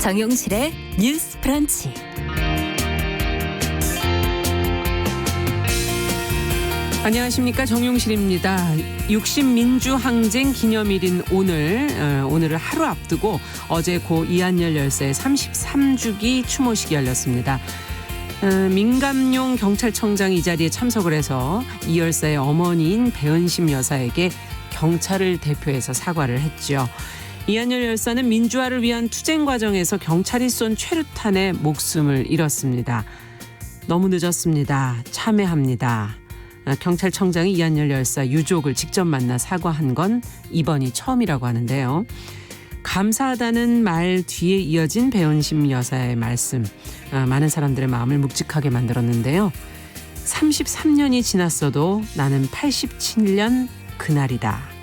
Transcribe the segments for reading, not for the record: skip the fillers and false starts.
정용실의 뉴스 브런치. 안녕하십니까, 정용실입니다. 60민주항쟁 기념일인 오늘을 하루 앞두고 어제 고 이한열 열사의 33주기 추모식이 열렸습니다. 민감용 경찰청장이 이 자리에 참석을 해서 이 열사의 어머니인 배은심 여사에게 경찰을 대표해서 사과를 했죠. 이한열 열사는 민주화를 위한 투쟁 과정에서 경찰이 쏜 최루탄에 목숨을 잃었습니다. 너무 늦었습니다. 참회합니다. 경찰청장이 이한열 열사 유족을 직접 만나 사과한 건 이번이 처음이라고 하는데요. 감사하다는 말 뒤에 이어진 배은심 여사의 말씀, 많은 사람들의 마음을 묵직하게 만들었는데요. 33년이 지났어도 나는 87년 그날이다.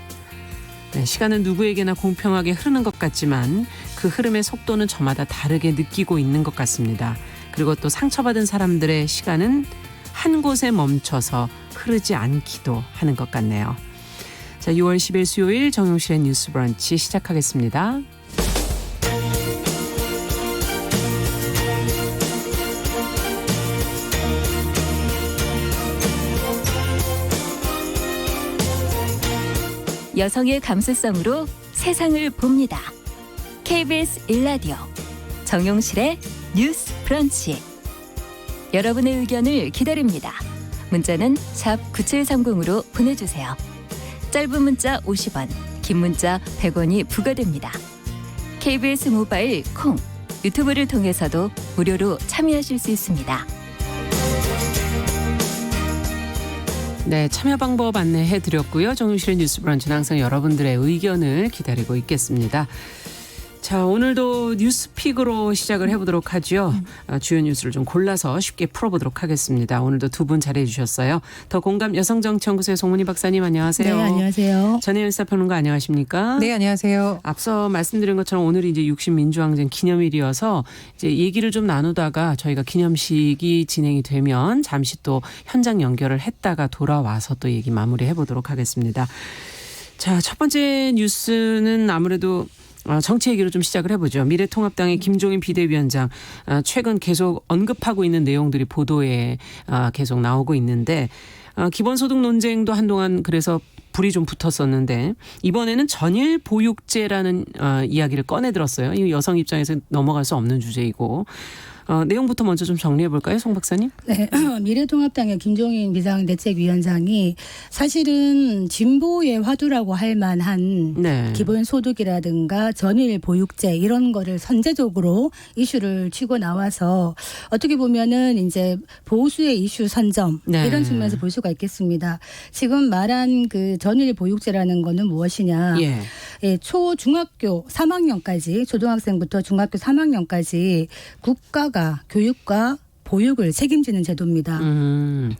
네, 시간은 누구에게나 공평하게 흐르는 것 같지만 그 흐름의 속도는 저마다 다르게 느끼고 있는 것 같습니다. 그리고 또 상처받은 사람들의 시간은 한 곳에 멈춰서 흐르지 않기도 하는 것 같네요. 자, 6월 10일 수요일 정용실의 뉴스 브런치 시작하겠습니다. 여성의 감수성으로 세상을 봅니다. KBS 1라디오 정용실의 뉴스 브런치. 여러분의 의견을 기다립니다. 문자는 샵 9730으로 보내주세요. 짧은 문자 50원, 긴 문자 100원이 부과됩니다. KBS 모바일 콩, 유튜브를 통해서도 무료로 참여하실 수 있습니다. 네, 참여 방법 안내해드렸고요. 정용실의 뉴스 브런치는 항상 여러분들의 의견을 기다리고 있겠습니다. 자, 오늘도 뉴스픽으로 시작을 해보도록 하죠. 주요 뉴스를 좀 골라서 쉽게 풀어보도록 하겠습니다. 오늘도 두 분 자리해 주셨어요. 더 공감 여성정치연구소의 송문희 박사님, 안녕하세요. 네, 안녕하세요. 전혜연 시사평론가 안녕하십니까? 네, 안녕하세요. 앞서 말씀드린 것처럼 오늘이 이제 60민주항쟁 기념일이어서 이제 얘기를 좀 나누다가 저희가 기념식이 진행이 되면 잠시 또 현장 연결을 했다가 돌아와서 또 얘기 마무리해 보도록 하겠습니다. 자, 첫 번째 뉴스는 아무래도 정치 얘기로 좀 시작을 해보죠. 미래통합당의 김종인 비대위원장, 최근 계속 언급하고 있는 내용들이 보도에 계속 나오고 있는데, 기본소득 논쟁도 한동안 그래서 불이 좀 붙었었는데 이번에는 전일 보육제라는 이야기를 꺼내 들었어요. 이 여성 입장에서 넘어갈 수 없는 주제이고. 내용부터 먼저 좀 정리해 볼까요, 송 박사님? 네, 미래통합당의 김종인 비상대책위원장이 사실은 진보의 화두라고 할 만한 네. 기본소득이라든가 전일 보육제 이런 거를 선제적으로 이슈를 치고 나와서 어떻게 보면은 이제 보수의 이슈 선점 네. 이런 측면에서 볼 수가 있겠습니다. 지금 말한 그 전일 보육제라는 거는 무엇이냐? 예. 예, 초중학교 3학년까지 초등학생부터 중학교 3학년까지 국가가 교육과 보육을 책임지는 제도입니다.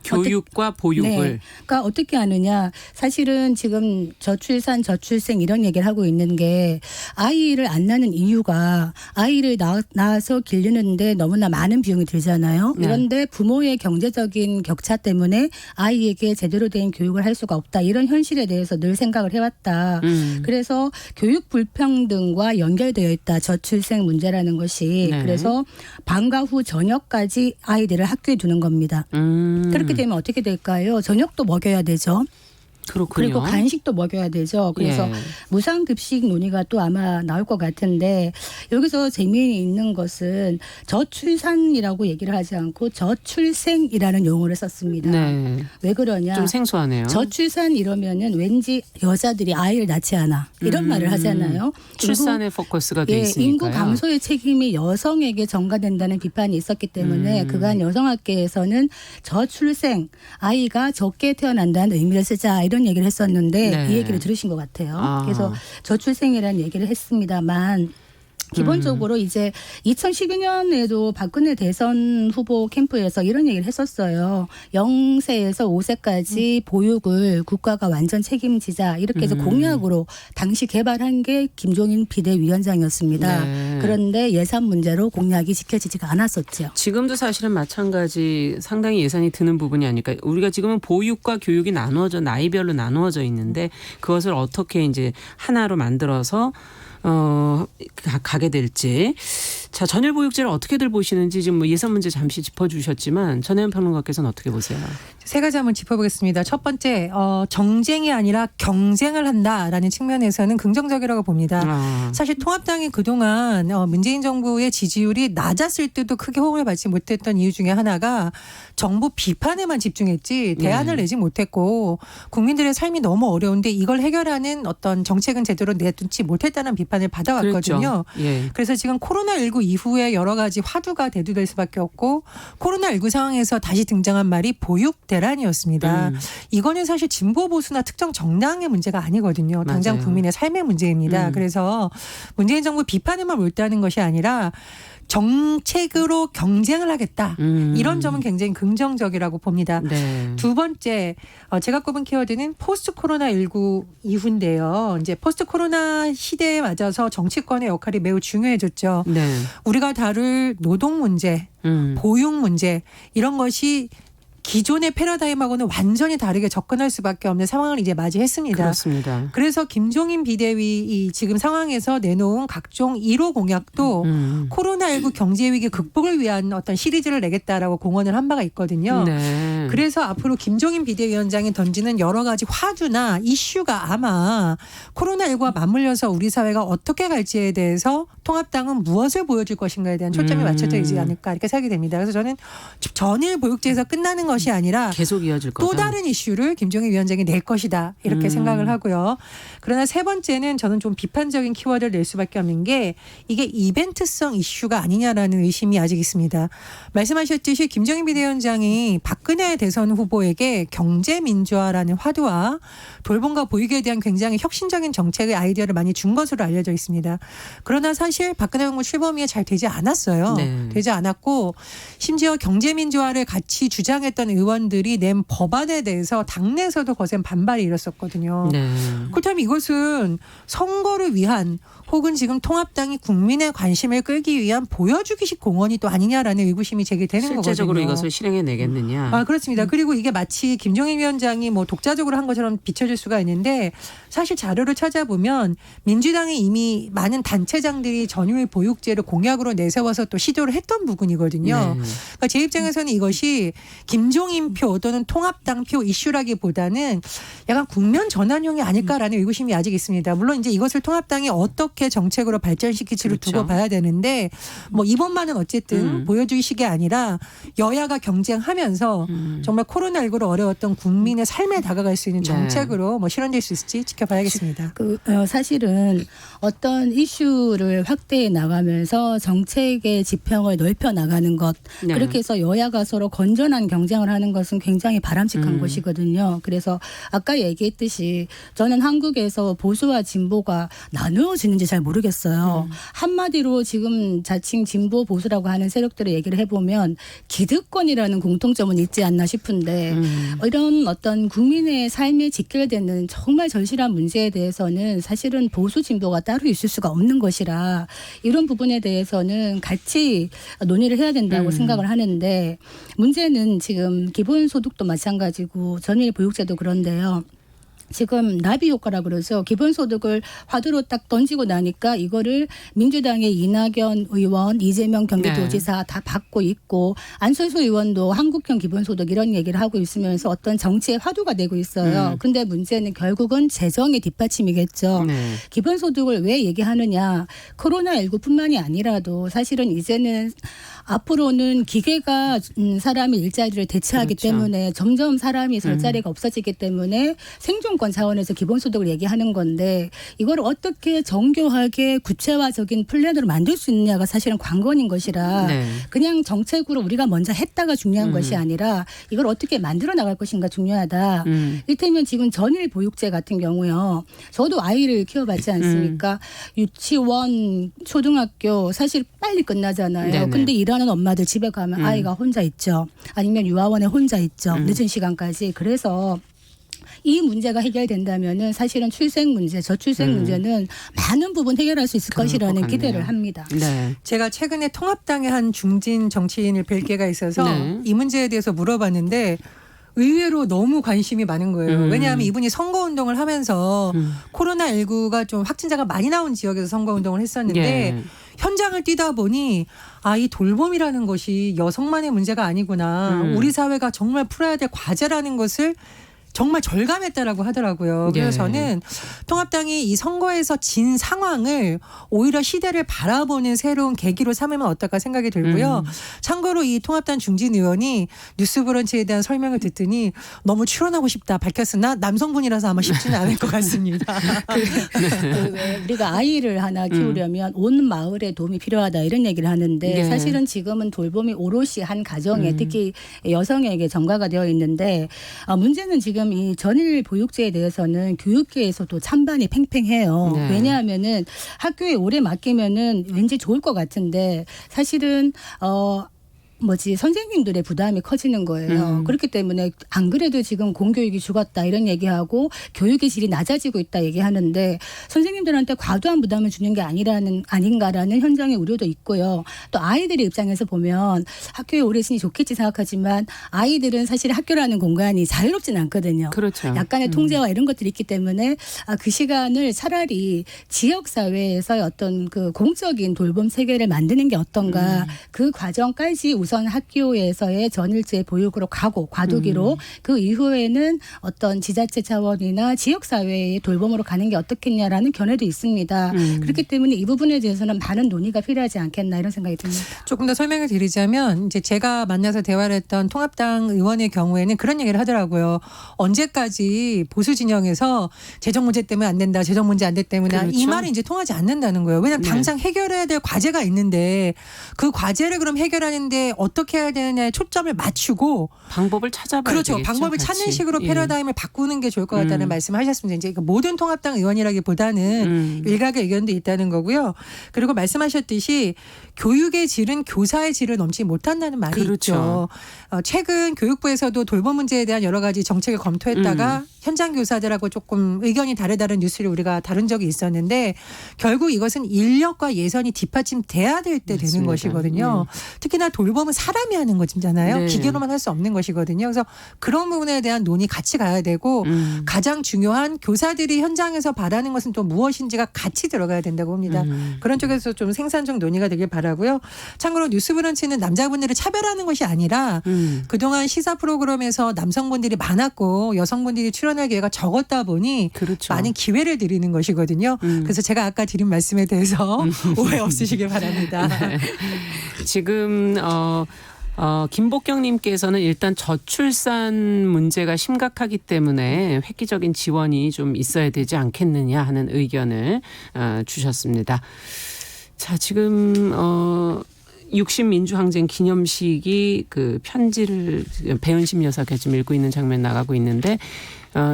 교육과 보육을. 네. 그러니까 어떻게 하느냐. 사실은 지금 저출산, 저출생 이런 얘기를 하고 있는 게 아이를 안 낳는 이유가 아이를 낳아서 기르는데 너무나 많은 비용이 들잖아요. 네. 그런데 부모의 경제적인 격차 때문에 아이에게 제대로 된 교육을 할 수가 없다. 이런 현실에 대해서 늘 생각을 해왔다. 그래서 교육 불평등과 연결되어 있다. 저출생 문제라는 것이. 네. 그래서 방과 후 저녁까지 아이들을 학교에 두는 겁니다. 그렇게 되면 어떻게 될까요? 저녁도 먹여야 되죠. 그렇군요. 그리고 간식도 먹여야 되죠. 그래서 예. 무상급식 논의가 또 아마 나올 것 같은데 여기서 재미있는 것은 저출산이라고 얘기를 하지 않고 저출생이라는 용어를 썼습니다. 네. 왜 그러냐? 좀 생소하네요. 저출산 이러면은 왠지 여자들이 아이를 낳지 않아 이런 말을 하잖아요. 출산에 포커스가 돼 있으니까요. 인구 감소의 책임이 여성에게 전가된다는 비판이 있었기 때문에 그간 여성학계에서는 저출생 아이가 적게 태어난다는 의미를 쓰자 이런 얘기를 했었는데 네. 이 얘기를 들으신 것 같아요. 그래서 저출생이라는 얘기를 했습니다만 기본적으로 이제 2012년에도 박근혜 대선 후보 캠프에서 이런 얘기를 했었어요. 0세에서 5세까지 보육을 국가가 완전 책임지자 이렇게 해서 공약으로 당시 개발한 게 김종인 비대위원장이었습니다. 네. 그런데 예산 문제로 공약이 지켜지지가 않았었죠. 지금도 사실은 마찬가지 상당히 예산이 드는 부분이 아닐까. 우리가 지금은 보육과 교육이 나누어져 나이별로 나누어져 있는데 그것을 어떻게 이제 하나로 만들어서 가게 될지. 자, 전일 보육제를 어떻게들 보시는지 지금 뭐 예산 문제 잠시 짚어주셨지만 전혜연 평론가께서는 어떻게 보세요? 세 가지 한번 짚어보겠습니다. 첫 번째, 정쟁이 아니라 경쟁을 한다라는 측면에서는 긍정적이라고 봅니다. 사실 통합당이 그동안 문재인 정부의 지지율이 낮았을 때도 크게 호응을 받지 못했던 이유 중에 하나가 정부 비판에만 집중했지 대안을 내지 못했고 국민들의 삶이 너무 어려운데 이걸 해결하는 어떤 정책은 제대로 내놓지 못했다는 비판을 받아왔거든요. 그렇죠. 예. 그래서 지금 코로나19 이후에 여러 가지 화두가 대두될 수밖에 없고 코로나19 상황에서 다시 등장한 말이 보육 대란이었습니다. 이거는 사실 진보 보수나 특정 정당의 문제가 아니거든요. 당장 맞아요. 국민의 삶의 문제입니다. 그래서 문재인 정부 비판에만 몰두하는 것이 아니라 정책으로 경쟁을 하겠다. 이런 점은 굉장히 긍정적이라고 봅니다. 네. 두 번째, 제가 꼽은 키워드는 포스트 코로나19 이후인데요. 이제 포스트 코로나 시대에 맞아서 정치권의 역할이 매우 중요해졌죠. 네. 우리가 다룰 노동 문제, 보육 문제 이런 것이 기존의 패러다임하고는 완전히 다르게 접근할 수밖에 없는 상황을 이제 맞이했습니다. 그렇습니다. 그래서 김종인 비대위 이 지금 상황에서 내놓은 각종 1호 공약도 코로나19 경제 위기 극복을 위한 어떤 시리즈를 내겠다라고 공언을 한 바가 있거든요. 네. 그래서 앞으로 김종인 비대위원장이 던지는 여러 가지 화두나 이슈가 아마 코로나19와 맞물려서 우리 사회가 어떻게 갈지에 대해서 통합당은 무엇을 보여줄 것인가에 대한 초점이 맞춰져 있지 않을까 이렇게 생각이 됩니다. 그래서 저는 전일 보육제에서 끝나는 것이 아니라 계속 이어질 거다. 또 다른 이슈를 김종인 위원장이 낼 것이다 이렇게 생각을 하고요. 그러나 세 번째는 저는 좀 비판적인 키워드를 낼 수밖에 없는 게 이게 이벤트성 이슈가 아니냐라는 의심이 아직 있습니다. 말씀하셨듯이 김종인 비대위원장이 박근혜 대선 후보에게 경제민주화라는 화두와 돌봄과 보육에 대한 굉장히 혁신적인 정책의 아이디어를 많이 준 것으로 알려져 있습니다. 그러나 사실 박근혜 정부 출범이 잘 되지 않았어요. 네. 되지 않았고 심지어 경제민주화를 같이 주장했던 의원들이 낸 법안에 대해서 당내에서도 거센 반발이 일었었거든요. 네. 그렇다면 이것은 선거를 위한 혹은 지금 통합당이 국민의 관심을 끌기 위한 보여주기식 공헌이 또 아니냐라는 의구심이 제기되는 거거든요. 실제적으로 이것을 실행해 내겠느냐. 그렇습니다. 그리고 이게 마치 김종인 위원장이 뭐 독자적으로 한 것처럼 비춰질 수가 있는데 사실 자료를 찾아보면 민주당이 이미 많은 단체장들이 전유일 보육제를 공약으로 내세워서 또 시도를 했던 부분이거든요. 네. 그러니까 제 입장에서는 이것이 김종인 표 또는 통합당 표 이슈라기보다는 약간 국면 전환용이 아닐까라는 의구심이 아직 있습니다. 물론 이제 이것을 통합당이 어떻게 정책으로 발전시킬지를 그렇죠. 두고 봐야 되는데 뭐 이번만은 어쨌든 보여주기식이 아니라 여야가 경쟁하면서 정말 코로나19로 어려웠던 국민의 삶에 다가갈 수 있는 정책으로 뭐 실현될 수 있을지 지켜봐야겠습니다. 사실은 어떤 이슈를 확대해 나가면서 정책의 지평을 넓혀 나가는 것 네. 그렇게 해서 여야가 서로 건전한 경쟁을 하는 것은 굉장히 바람직한 것이거든요. 그래서 아까 얘기했듯이 저는 한국에서 보수와 진보가 나누어지는지 잘 모르겠어요. 한마디로 지금 자칭 진보 보수라고 하는 세력들의 얘기를 해보면 기득권이라는 공통점은 있지 않나 싶은데 이런 어떤 국민의 삶에 직결되는 정말 절실한 문제에 대해서는 사실은 보수 진보가 따로 있을 수가 없는 것이라 이런 부분에 대해서는 같이 논의를 해야 된다고 생각을 하는데 문제는 지금 기본소득도 마찬가지고 전일 보육제도 그런데요. 지금 나비 효과라고 그러죠. 기본소득을 화두로 딱 던지고 나니까 이거를 민주당의 이낙연 의원, 이재명 경기도지사 다 받고 있고 안철수 의원도 한국형 기본소득 이런 얘기를 하고 있으면서 어떤 정치의 화두가 되고 있어요. 근데 문제는 결국은 재정의 뒷받침이겠죠. 네. 기본소득을 왜 얘기하느냐. 코로나19뿐만이 아니라도 사실은 이제는 앞으로는 기계가 사람의 일자리를 대체하기 그렇죠. 때문에 점점 사람이 설 자리가 없어지기 때문에 생존권 차원에서 기본소득을 얘기하는 건데 이걸 어떻게 정교하게 구체화적인 플랜으로 만들 수 있느냐가 사실은 관건인 것이라 네. 그냥 정책으로 우리가 먼저 했다가 중요한 것이 아니라 이걸 어떻게 만들어 나갈 것인가 중요하다. 이를테면 지금 전일 보육제 같은 경우요. 저도 아이를 키워봤지 않습니까? 유치원, 초등학교 사실 빨리 끝나잖아요. 네네. 근데 일하는 엄마들 집에 가면 아이가 혼자 있죠. 아니면 유아원에 혼자 있죠. 늦은 시간까지. 그래서 이 문제가 해결된다면은 사실은 출생 문제, 저출생 문제는 많은 부분 해결할 수 있을 그럴 것 것이라는 같네요. 기대를 합니다. 네. 제가 최근에 통합당의 한 중진 정치인을 뵐 기회가 있어서 네. 이 문제에 대해서 물어봤는데 의외로 너무 관심이 많은 거예요. 왜냐하면 이분이 선거운동을 하면서 코로나19가 좀 확진자가 많이 나온 지역에서 선거운동을 했었는데 예. 현장을 뛰다 보니 이 돌봄이라는 것이 여성만의 문제가 아니구나. 우리 사회가 정말 풀어야 될 과제라는 것을 정말 절감했다라고 하더라고요. 그래서 예. 저는 통합당이 이 선거에서 진 상황을 오히려 시대를 바라보는 새로운 계기로 삼으면 어떨까 생각이 들고요. 참고로 이 통합당 중진 의원이 뉴스브런치에 대한 설명을 듣더니 너무 출연하고 싶다 밝혔으나 남성분이라서 아마 쉽지는 않을 것 같습니다. 왜 우리가 아이를 하나 키우려면 온 마을에 도움이 필요하다 이런 얘기를 하는데 예. 사실은 지금은 돌봄이 오롯이 한 가정에 특히 여성에게 전가가 되어 있는데 문제는 지금 이 전일 보육제에 대해서는 교육계에서도 찬반이 팽팽해요. 네. 왜냐하면은 학교에 오래 맡기면은 왠지 좋을 것 같은데 사실은 선생님들의 부담이 커지는 거예요. 그렇기 때문에 안 그래도 지금 공교육이 죽었다 이런 얘기하고 교육의 질이 낮아지고 있다 얘기하는데 선생님들한테 과도한 부담을 주는 게 아닌가라는 현장의 우려도 있고요. 또 아이들의 입장에서 보면 학교에 오래 있으니 좋겠지 생각하지만 아이들은 사실 학교라는 공간이 자유롭진 않거든요. 그렇죠. 약간의 통제와 이런 것들이 있기 때문에 그 시간을 차라리 지역사회에서의 어떤 그 공적인 돌봄 체계를 만드는 게 어떤가 그 과정까지 우선 학교에서의 전일제 보육으로 가고 과도기로 그 이후에는 어떤 지자체 차원이나 지역사회의 돌봄으로 가는 게 어떻겠냐라는 견해도 있습니다. 그렇기 때문에 이 부분에 대해서는 많은 논의가 필요하지 않겠나 이런 생각이 듭니다. 조금 더 설명을 드리자면 이제 제가 만나서 대화를 했던 통합당 의원의 경우에는 그런 얘기를 하더라고요. 언제까지 보수 진영에서 재정 문제 때문에 안 된다. 재정 문제 안 돼 때문에 그렇죠. 이 말이 이제 통하지 않는다는 거예요. 왜냐하면 네. 당장 해결해야 될 과제가 있는데 그 과제를 그럼 해결하는데 어떻게 해야 되느냐에 초점을 맞추고 방법을 찾아봐야 그렇죠. 되겠죠. 방법을 같이. 찾는 식으로 예. 패러다임을 바꾸는 게 좋을 것 같다는 말씀하셨습니다. 이제 모든 통합당 의원이라기보다는 일각의 의견도 있다는 거고요. 그리고 말씀하셨듯이 교육의 질은 교사의 질을 넘지 못한다는 말이 그렇죠. 있죠. 최근 교육부에서도 돌봄 문제에 대한 여러 가지 정책을 검토했다가 현장 교사들하고 조금 의견이 다르다는 뉴스를 우리가 다룬 적이 있었는데 결국 이것은 인력과 예산이 뒷받침돼야 될 때 되는 맞습니다. 것이거든요. 특히나 돌봄은 사람이 하는 거잖아요. 네. 기계로만 할 수 없는 것이거든요. 그래서 그런 부분에 대한 논의 같이 가야 되고 가장 중요한 교사들이 현장에서 바라는 것은 또 무엇인지가 같이 들어가야 된다고 봅니다. 그런 쪽에서 좀 생산적 논의가 되길 바라고요. 참고로 뉴스브런치는 남자분들을 차별하는 것이 아니라 그동안 시사 프로그램에서 남성분들이 많았고 여성분들이 출연할 기회가 적었다 보니 그렇죠. 많은 기회를 드리는 것이거든요. 그래서 제가 아까 드린 말씀에 대해서 오해 없으시길 바랍니다. 네. 지금 김복경님께서는 일단 저출산 문제가 심각하기 때문에 획기적인 지원이 좀 있어야 되지 않겠느냐 하는 의견을 주셨습니다. 자, 지금 60민주항쟁 기념식이 그 편지를 배은심 여사가 지금 읽고 있는 장면 나가고 있는데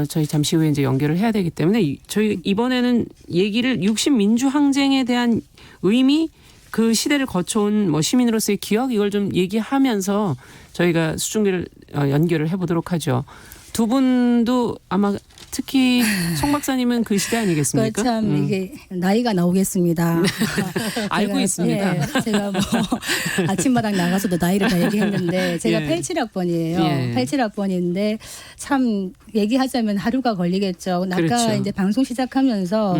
저희 잠시 후에 이제 연결을 해야 되기 때문에 저희 이번에는 얘기를 60민주항쟁에 대한 의미 그 시대를 거쳐온 시민으로서의 기억 이걸 좀 얘기하면서 저희가 수중계를 연결을 해보도록 하죠. 두 분도 아마 특히 송 박사님은 그 시대 아니겠습니까? 참 이게 나이가 나오겠습니다. 알고 있습니다. 예, 제가 아침마당 나가서도 나이를 다 얘기했는데 제가 예. 87학번이에요. 예. 87학번인데 참 얘기하자면 하루가 걸리겠죠. 아까 그렇죠. 이제 방송 시작하면서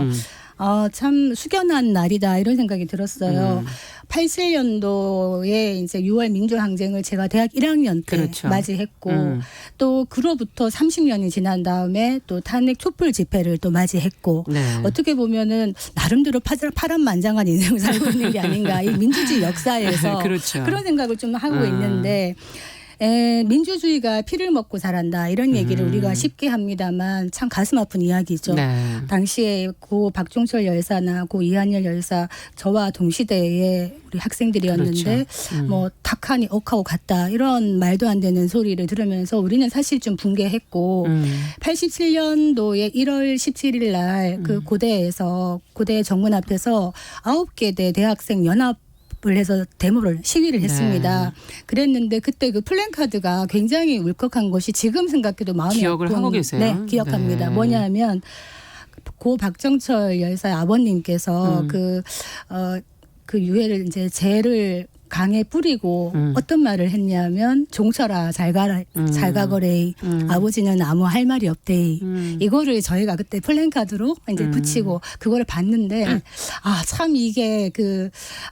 참 숙연한 날이다 이런 생각이 들었어요. 87년도에 이제 6월 민주항쟁을 제가 대학 1학년 때 그렇죠. 맞이했고 또 그로부터 30년이 지난 다음에 또 탄핵 촛불 집회를 또 맞이했고 네. 어떻게 보면은 나름대로 파란만장한 인생을 살고 있는 게 아닌가 이 민주주의 역사에서 그렇죠. 그런 생각을 좀 하고 있는데 민주주의가 피를 먹고 자란다 이런 얘기를 우리가 쉽게 합니다만 참 가슴 아픈 이야기죠. 네. 당시에 고 박종철 열사나 고 이한열 열사 저와 동시대의 우리 학생들이었는데 그렇죠. 탁하니 억하고 갔다 이런 말도 안 되는 소리를 들으면서 우리는 사실 좀 붕괴했고 87년도에 1월 17일 날 그 고대에서 고대 정문 앞에서 9개 대학생 연합 을 해서 데모를 시위를 했습니다. 네. 그랬는데 그때 그 플랜카드가 굉장히 울컥한 것이 지금 생각해도 마음이 기억을 아픈 하고 계세요? 네, 기억합니다. 네. 뭐냐면 고 박정철 열사의 아버님께서 그 유해를 이제 죄를 강에 뿌리고 어떤 말을 했냐면 종철아 잘 가거래. 아버지는 아무 할 말이 없대. 이거를 저희가 그때 플랜카드로 이제 붙이고 그거를 봤는데 참 이게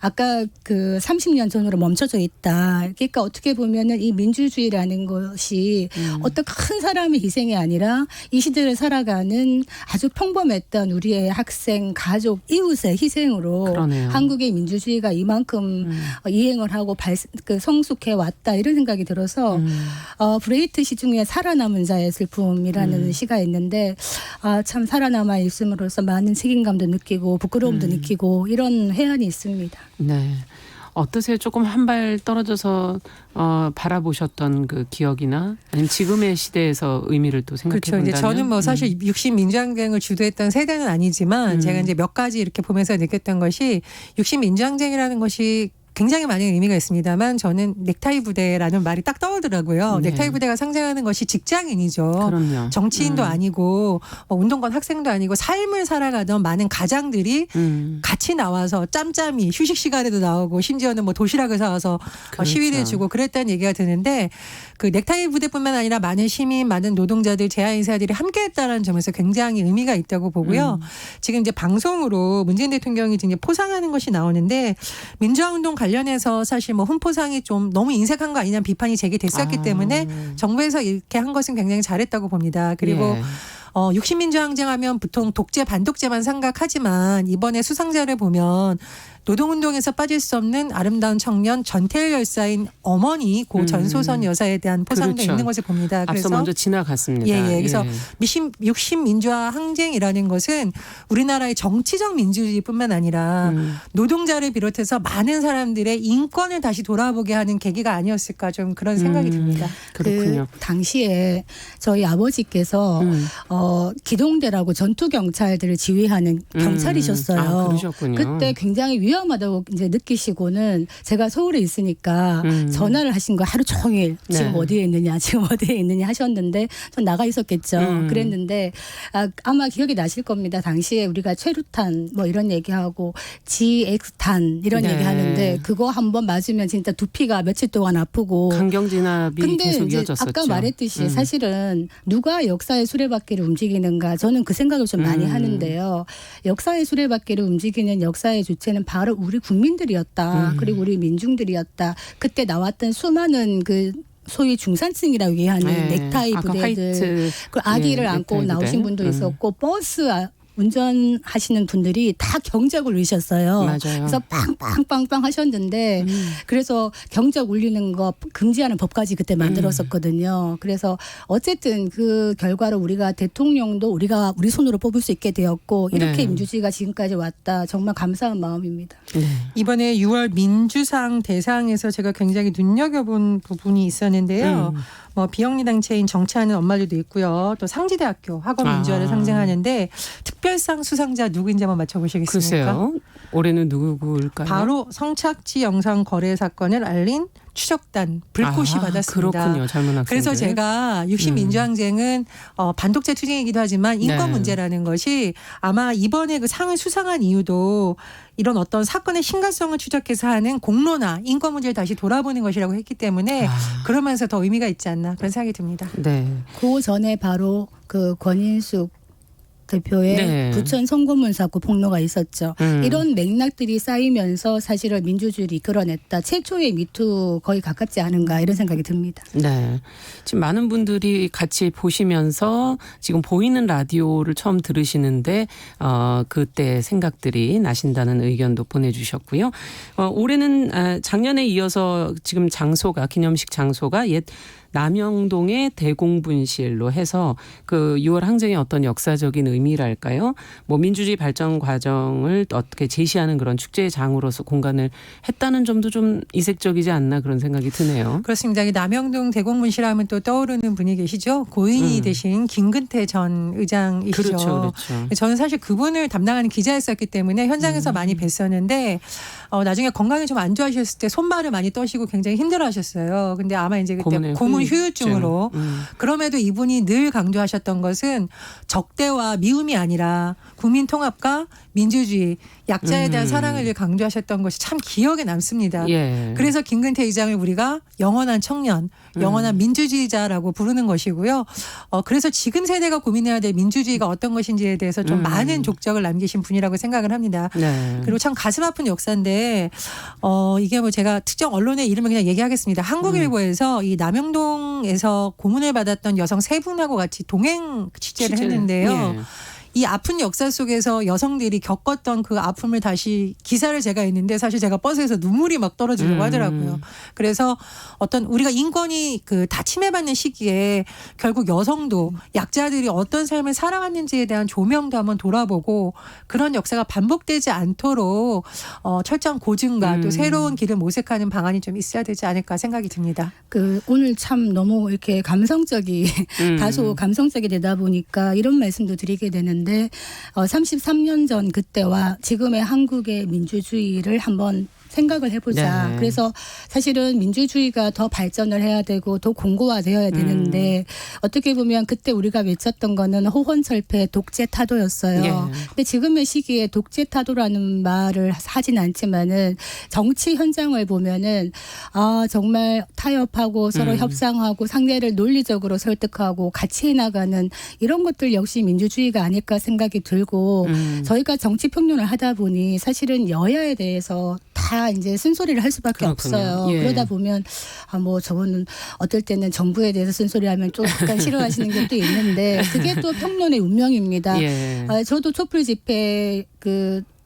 아까 30년 전으로 멈춰져 있다. 그러니까 어떻게 보면은 이 민주주의라는 것이 어떤 큰 사람의 희생이 아니라 이 시대를 살아가는 아주 평범했던 우리의 학생, 가족, 이웃의 희생으로 그러네요. 한국의 민주주의가 이만큼 이행을 하고 성숙해 왔다 이런 생각이 들어서 브레이트 시 중에 살아남은 자의 슬픔이라는 시가 있는데 참 살아남아 있음으로써 많은 책임감도 느끼고 부끄러움도 느끼고 이런 회한이 있습니다. 네. 어떠세요? 조금 한 발 떨어져서 바라보셨던 그 기억이나 아니면 지금의 시대에서 의미를 또 생각해 그렇죠. 본다면 이제 저는 뭐 사실 60 민주항쟁을 주도했던 세대는 아니지만 제가 이제 몇 가지 이렇게 보면서 느꼈던 것이 60 민주항쟁이라는 것이 굉장히 많은 의미가 있습니다만 저는 넥타이 부대라는 말이 딱 떠오르더라고요. 네. nek타이 부대가 상징하는 것이 직장인이죠. 그럼요. 정치인도 아니고 운동권 학생도 아니고 삶을 살아가던 많은 가장들이 같이 나와서 짬짬이 휴식 시간에도 나오고 심지어는 뭐 도시락을 사와서 그렇죠. 시위를 해주고 그랬다는 얘기가 드는데 그 넥타이 부대뿐만 아니라 많은 시민, 많은 노동자들, 제야인사들이 함께했다는 점에서 굉장히 의미가 있다고 보고요. 지금 이제 방송으로 문재인 대통령이 이제 포상하는 것이 나오는데 민주화운동 관련해서 사실 뭐 훈포상이 좀 너무 인색한 거 아니냐는 비판이 제기됐었기 때문에 정부에서 이렇게 한 것은 굉장히 잘했다고 봅니다. 그리고 예. 60민주항쟁하면 보통 독재 반독재만 생각하지만 이번에 수상자를 보면 노동운동에서 빠질 수 없는 아름다운 청년 전태일 열사인 어머니 고 전소선 여사에 대한 포상도 그렇죠. 있는 것을 봅니다. 앞서 먼저 지나갔습니다. 예. 그래서 60 민주화 항쟁이라는 것은 우리나라의 정치적 민주주의뿐만 아니라 노동자를 비롯해서 많은 사람들의 인권을 다시 돌아보게 하는 계기가 아니었을까 좀 그런 생각이 듭니다. 그렇군요. 그 당시에 저희 아버지께서 기동대라고 전투 경찰들을 지휘하는 경찰이셨어요. 그러셨군요. 그때 굉장히 위험하다고 이제 느끼시고는 제가 서울에 있으니까 전화를 하신 거 하루 종일 지금 네. 어디에 있느냐 하셨는데 전 나가 있었겠죠. 그랬는데 아마 기억이 나실 겁니다. 당시에 우리가 최루탄 뭐 이런 얘기하고 GX탄 이런 네. 얘기하는데 그거 한번 맞으면 진짜 두피가 며칠 동안 아프고 강경진압이 근데 계속 이제 이어졌었죠. 아까 말했듯이 사실은 누가 역사의 수레바퀴를 움직이는가 저는 그 생각을 좀 많이 하는데요. 역사의 수레바퀴를 움직이는 역사의 주체는 바로 우리 국민들이었다. 그리고 우리 민중들이었다. 그때 나왔던 수많은 그 소위 중산층이라고 얘기하는 넥타이 아까 부대들, 화이트, 그 아기를 안고 넥타이 나오신 부대. 분도 있었고 버스 운전하시는 분들이 다 경적 울리셨어요. 맞아요. 그래서 빵빵빵빵 하셨는데 그래서 경적 울리는 거 금지하는 법까지 그때 만들었었거든요. 그래서 어쨌든 그 결과로 우리가 대통령도 우리 손으로 뽑을 수 있게 되었고 이렇게 네. 민주주의가 지금까지 왔다. 정말 감사한 마음입니다. 네. 이번에 6월 민주상 대상에서 제가 굉장히 눈여겨본 부분이 있었는데요. 뭐 비영리 단체인 정치하는 엄마들도 있고요. 또 상지대학교 학원 민주화를 상징하는데 특별상 수상자 누구인지 한번 맞춰보시겠습니까? 글쎄요. 올해는 누구일까요? 바로 성착취 영상 거래 사건을 알린 추적단 불꽃이 받았습니다. 그렇군요. 젊은 학생들. 그래서 제가 60 민주항쟁은 반독재 투쟁이기도 하지만 인권 네. 문제라는 것이 아마 이번에 그 상을 수상한 이유도 이런 어떤 사건의 심각성을 추적해서 하는 공론화, 인권 문제를 다시 돌아보는 것이라고 했기 때문에 그러면서 더 의미가 있지 않나 그런 생각이 듭니다. 네. 그 전에 바로 그 권인숙 대표의 네. 부천 송고문 사고 폭로가 있었죠. 이런 맥락들이 쌓이면서 사실은 민주주의를 이끌어냈다. 최초의 미투 거의 가깝지 않은가 이런 생각이 듭니다. 네. 지금 많은 분들이 같이 보시면서 지금 보이는 라디오를 처음 들으시는데 그때 생각들이 나신다는 의견도 보내주셨고요. 올해는 작년에 이어서 지금 기념식 장소가 옛 남영동의 대공분실로 해서 그 6월 항쟁의 어떤 역사적인 의미랄까요? 뭐 민주주의 발전 과정을 어떻게 제시하는 그런 축제장으로서 공간을 했다는 점도 좀 이색적이지 않나 그런 생각이 드네요. 그렇습니다. 남영동 대공분실하면 또 떠오르는 분이 계시죠. 고인이 되신 김근태 전 의장이시죠. 그렇죠. 저는 사실 그분을 담당하는 기자였었기 때문에 현장에서 많이 뵀었는데 나중에 건강이 좀 안 좋아하셨을 때 손발을 많이 떠시고 굉장히 힘들어하셨어요. 근데 아마 이제 그때 고문 후유증으로 그럼에도 이분이 늘 강조하셨던 것은 적대와 미움이 아니라 국민 통합과 민주주의, 약자에 대한 사랑을 강조하셨던 것이 참 기억에 남습니다. 예. 그래서 김근태 의장을 우리가 영원한 청년, 영원한 민주주의자라고 부르는 것이고요. 그래서 지금 세대가 고민해야 될 민주주의가 어떤 것인지에 대해서 좀 많은 족적을 남기신 분이라고 생각을 합니다. 네. 그리고 참 가슴 아픈 역사인데 이게 뭐 제가 특정 언론의 이름을 그냥 얘기하겠습니다. 한국일보에서 이 남영동에서 고문을 받았던 여성 세 분하고 같이 동행 취재를 했는데요. 예. 이 아픈 역사 속에서 여성들이 겪었던 그 아픔을 다시 기사를 제가 했는데 사실 제가 버스에서 눈물이 막 떨어지려고 하더라고요. 그래서 어떤 우리가 인권이 다 침해받는 시기에 결국 여성도 약자들이 어떤 삶을 살아왔는지에 대한 조명도 한번 돌아보고 그런 역사가 반복되지 않도록 철저한 고증과 또 새로운 길을 모색하는 방안이 좀 있어야 되지 않을까 생각이 듭니다. 오늘 참 너무 이렇게 다소 감성적이 되다 보니까 이런 말씀도 드리게 되는데 33년 전 그때와 지금의 한국의 민주주의를 한번 생각을 해보자. 네. 그래서 사실은 민주주의가 더 발전을 해야 되고 더 공고화되어야 되는데 어떻게 보면 그때 우리가 외쳤던 거는 호헌철폐 독재 타도였어요. 예. 근데 지금의 시기에 독재 타도라는 말을 하진 않지만은 정치 현장을 보면은 정말 타협하고 서로 협상하고 상대를 논리적으로 설득하고 같이 해나가는 이런 것들 역시 민주주의가 아닐까 생각이 들고 저희가 정치 평론을 하다 보니 사실은 여야에 대해서 다 이제 쓴소리를 할 수밖에 그렇군요. 없어요. 예. 그러다 보면 저거는 어떨 때는 정부에 대해서 쓴소리하면 좀 약간 싫어하시는 게 또 있는데 그게 또 평론의 운명입니다. 예. 저도 촛불 집회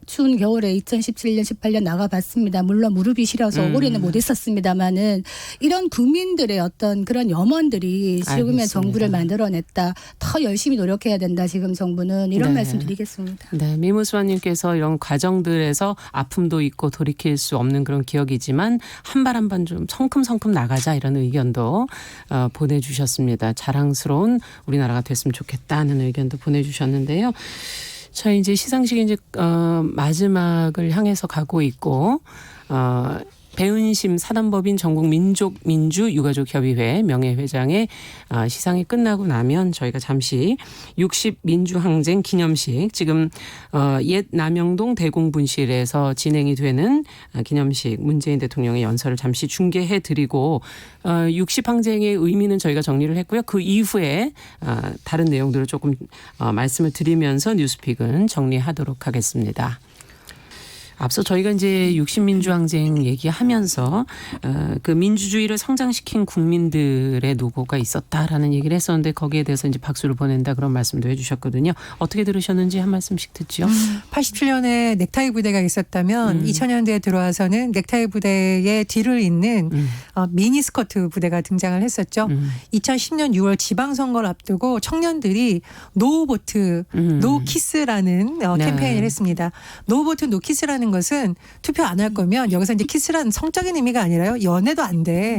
추운 겨울에 2017년, 18년 나가봤습니다. 물론 무릎이 시려서 올해는 못 했었습니다만은 이런 국민들의 어떤 그런 염원들이 지금의 알겠습니다. 정부를 만들어냈다. 더 열심히 노력해야 된다. 지금 정부는 이런 네. 말씀 드리겠습니다. 네, 미무수아님께서 이런 과정들에서 아픔도 있고 돌이킬 수 없는 그런 기억이지만 한 발 한 발 좀 성큼성큼 나가자 이런 의견도 보내주셨습니다. 자랑스러운 우리나라가 됐으면 좋겠다는 의견도 보내주셨는데요. 저희 이제 시상식이 이제 마지막을 향해서 가고 있고 배은심 사단법인 전국민족민주유가족협의회 명예회장의 시상이 끝나고 나면 저희가 잠시 60 민주항쟁 기념식 지금 옛 남영동 대공분실에서 진행이 되는 기념식 문재인 대통령의 연설을 잠시 중계해드리고 60 항쟁의 의미는 저희가 정리를 했고요. 그 이후에 다른 내용들을 조금 말씀을 드리면서 뉴스픽은 정리하도록 하겠습니다. 앞서 저희가 이제 60민주항쟁 얘기하면서 그 민주주의를 성장시킨 국민들의 노고가 있었다라는 얘기를 했었는데 거기에 대해서 이제 박수를 보낸다 그런 말씀도 해주셨거든요. 어떻게 들으셨는지 한 말씀씩 듣죠. 87년에 넥타이 부대가 있었다면 2000년대에 들어와서는 넥타이 부대의 뒤를 잇는 미니스커트 부대가 등장을 했었죠. 2010년 6월 지방선거를 앞두고 청년들이 노보트 노키스라는 캠페인을 했습니다. 노보트 노키스라는 것은 투표 안 할 거면 여기서 이제 키스라는 성적인 의미가 아니라요. 연애도 안 돼.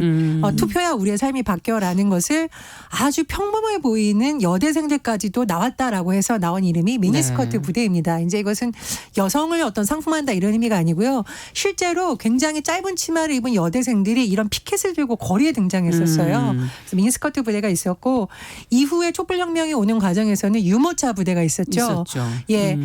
투표야 우리의 삶이 바뀌어라는 것을 아주 평범해 보이는 여대생들까지도 나왔다라고 해서 나온 이름이 미니스커트 부대입니다. 이제 이것은 여성을 어떤 상품한다 이런 의미가 아니고요. 실제로 굉장히 짧은 치마를 입은 여대생들이 이런 피켓을 들고 거리에 등장했었어요. 그래서 미니스커트 부대가 있었고 이후에 촛불혁명이 오는 과정에서는 유모차 부대가 있었죠. 예.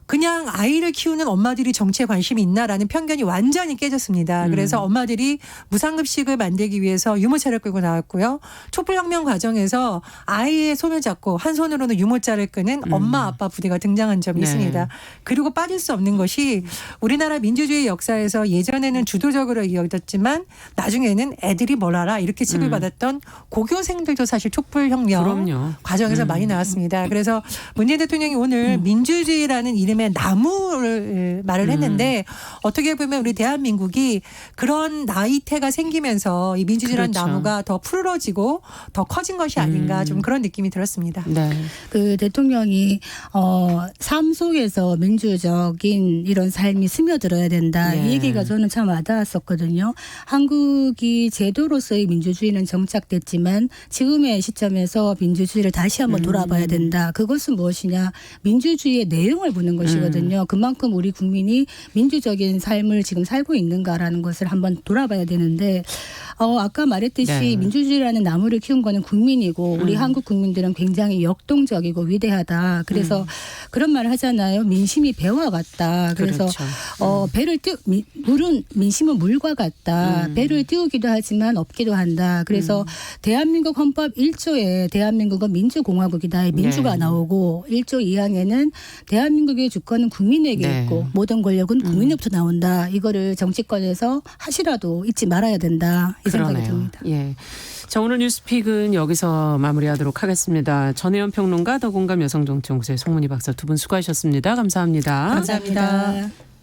그냥 아이를 키우는 엄마들이 정치에 관심이 있나라는 편견이 완전히 깨졌습니다. 그래서 엄마들이 무상급식을 만들기 위해서 유모차를 끌고 나왔고요. 촛불혁명 과정에서 아이의 손을 잡고 한 손으로는 유모차를 끄는 엄마 아빠 부대가 등장한 점이 있습니다. 그리고 빠질 수 없는 것이 우리나라 민주주의 역사에서 예전에는 주도적으로 이어졌지만 나중에는 애들이 뭘 알아 이렇게 칭을 받았던 고교생들도 사실 촛불혁명 과정에서 많이 나왔습니다. 그래서 문재인 대통령이 오늘 민주주의라는 이름의 나무를 말을 했는데 어떻게 보면 우리 대한민국이 그런 나이테가 생기면서 이 민주주의라는 나무가 더 푸르러지고 더 커진 것이 아닌가 좀 그런 느낌이 들었습니다. 네. 그 대통령이 삶 속에서 민주적인 이런 삶이 스며들어야 된다. 이 얘기가 저는 참 와닿았었거든요. 한국이 제도로서의 민주주의는 정착됐지만 지금의 시점에서 민주주의를 다시 한번 돌아봐야 된다. 그것은 무엇이냐. 민주주의의 내용을 보는 것이거든요. 그만큼 우리 국민이 민주적인 삶을 지금 살고 있는가라는 것을 한번 돌아봐야 되는데 아까 말했듯이 네. 민주주의라는 나무를 키운 거는 국민이고 우리 음. 한국 국민들은 굉장히 역동적이고 위대하다. 그래서 그런 말을 하잖아요. 민심이 배와 같다. 그래서 그렇죠. 배를 물은 민심은 물과 같다. 배를 띄우기도 하지만 없기도 한다. 그래서 대한민국 헌법 1조에 대한민국은 민주공화국이다. 민주가 네. 나오고 1조 2항에는 대한민국의 주권은 국민에게 네. 있고 모든 권력은 국민으로부터 나온다. 이거를 정치권에서 하시라도 잊지 말아야 된다. 이 생각이 그러네요. 듭니다. 예. 자, 오늘 뉴스픽은 여기서 마무리하도록 하겠습니다. 전혜연 평론가, 더공감 여성정치연구소의 송문희 박사 두 분 수고하셨습니다. 감사합니다. 감사합니다.